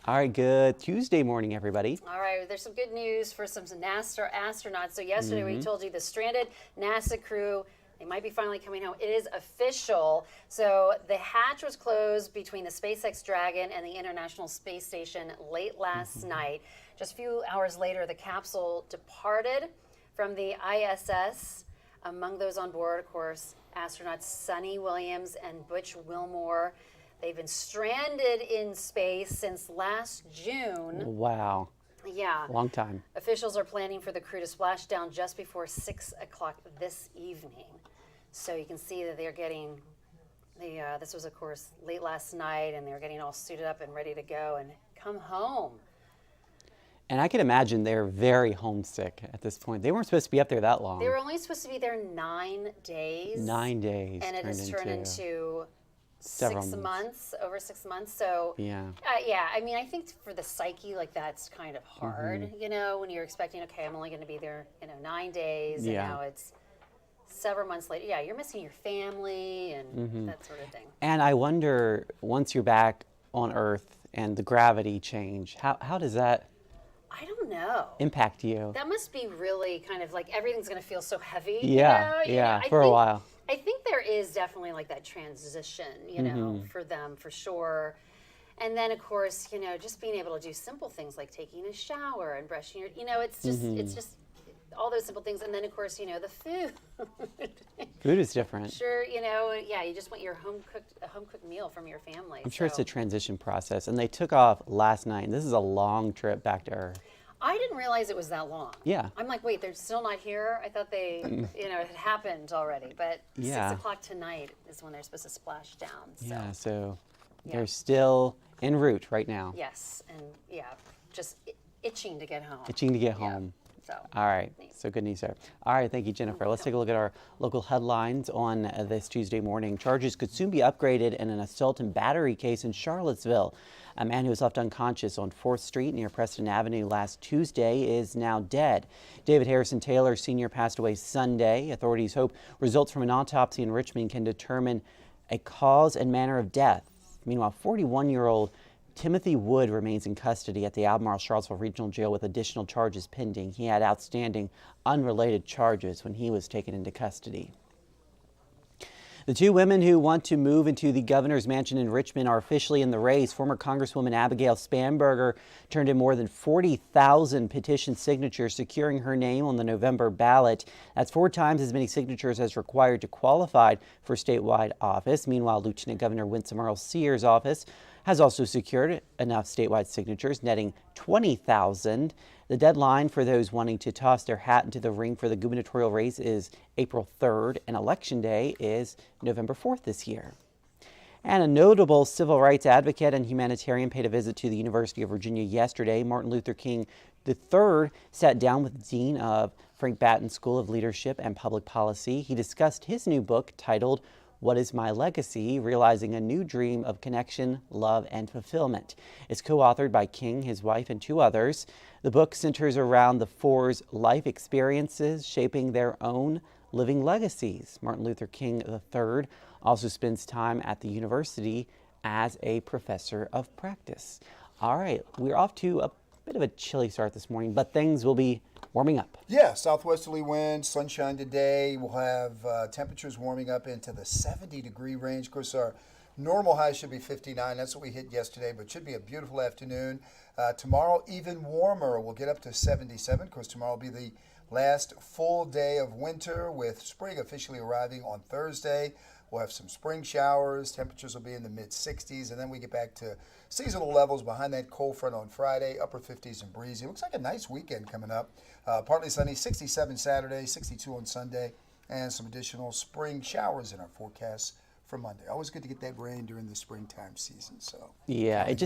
All right, good Tuesday morning, everybody. All right, there's some good news for some NASA astronauts. So yesterday we told you the stranded NASA crew, they might be finally coming home. It is official. So the hatch was closed between the SpaceX Dragon and the International Space Station late last night. Just a few hours later, the capsule departed from the ISS. Among those on board, of course, astronauts Sunny Williams and Butch Wilmore. They've been stranded in space since last June. Wow. Yeah. Long time. Officials are planning for the crew to splash down just before 6 o'clock this evening. So you can see that they're getting, this was, of course, late last night, and they're getting all suited up and ready to go and come home. And I can imagine they're very homesick at this point. They weren't supposed to be up there that long. They were only supposed to be there 9 days. 9 days. And it has turned into several 6 months, over 6 months. So yeah, I mean, I think for the psyche, like that's kind of hard, you know, when you're expecting, okay, I'm only going to be there, 9 days, and now it's several months later. Yeah, you're missing your family and that sort of thing. And I wonder, once you're back on Earth and the gravity change, how does that I don't know. impact you? That must be really kind of like everything's going to feel so heavy. Yeah, you know? yeah, for a while. I think there is definitely like that transition, for them, for sure. And then, of course, just being able to do simple things like taking a shower and brushing your, it's just all those simple things. And then, of course, the food. Food is different. Sure, you just want your home cooked meal from your family. I'm sure it's a transition process. And they took off last night. This is a long trip back to Earth. I didn't realize it was that long. Yeah. I'm like, wait, they're still not here? I thought they, it had happened already. But 6 o'clock tonight is when they're supposed to splash down. So. Yeah, so they're still en route right now. Yes, and just itching to get home. Itching to get home. So, all right, so good news there. All right, thank you, Jennifer. Let's take a look at our local headlines on this Tuesday morning. Charges could soon be upgraded in an assault and battery case in Charlottesville. A man who was left unconscious on 4th Street near Preston Avenue last Tuesday is now dead. David Harrison Taylor Sr. passed away Sunday. Authorities hope results from an autopsy in Richmond can determine a cause and manner of death. Meanwhile, 41-year-old Timothy Wood remains in custody at the Albemarle Charlottesville Regional Jail with additional charges pending. He had outstanding unrelated charges when he was taken into custody. The two women who want to move into the governor's mansion in Richmond are officially in the race. Former Congresswoman Abigail Spanberger turned in more than 40,000 petition signatures, securing her name on the November ballot. That's 4 times as many signatures as required to qualify for statewide office. Meanwhile, Lieutenant Governor Winsome Earle-Sears' office has also secured enough statewide signatures, netting 20,000. The deadline for those wanting to toss their hat into the ring for the gubernatorial race is April 3rd, and Election Day is November 4th this year. And a notable civil rights advocate and humanitarian paid a visit to the University of Virginia yesterday. Martin Luther King III sat down with the Dean of Frank Batten School of Leadership and Public Policy. He discussed his new book titled What is My Legacy? Realizing a New Dream of Connection, Love, and Fulfillment. It's co-authored by King, his wife, and 2 others. The book centers around the 4's life experiences, shaping their own living legacies. Martin Luther King III also spends time at the university as a professor of practice. All right, we're off to a bit of a chilly start this morning, but things will be warming up. Yeah, southwesterly winds, sunshine today. We'll have temperatures warming up into the 70-degree range. Of course, our normal high should be 59. That's what we hit yesterday, but should be a beautiful afternoon. Tomorrow, even warmer. We'll get up to 77. Of course, tomorrow will be the last full day of winter, with spring officially arriving on Thursday. We'll have some spring showers. Temperatures will be in the mid-60s, and then we get back to seasonal levels behind that cold front on Friday, upper 50s and breezy. Looks like a nice weekend coming up. Partly sunny, 67 Saturday, 62 on Sunday, and some additional spring showers in our forecast for Monday. Always good to get that rain during the springtime season. So yeah, it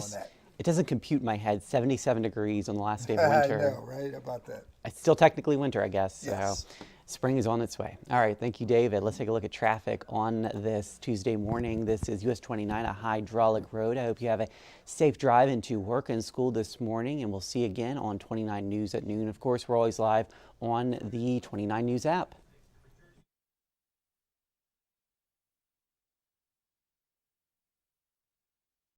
doesn't compute in my head. 77 degrees on the last day of winter. I know, right? How about that? It's still technically winter, I guess. Yes. So spring is on its way. All right, thank you, David. Let's take a look at traffic on this Tuesday morning. This is US 29, a hydraulic road. I hope you have a safe drive into work and school this morning, and we'll see you again on 29 News at noon. Of course, we're always live on the 29 News app.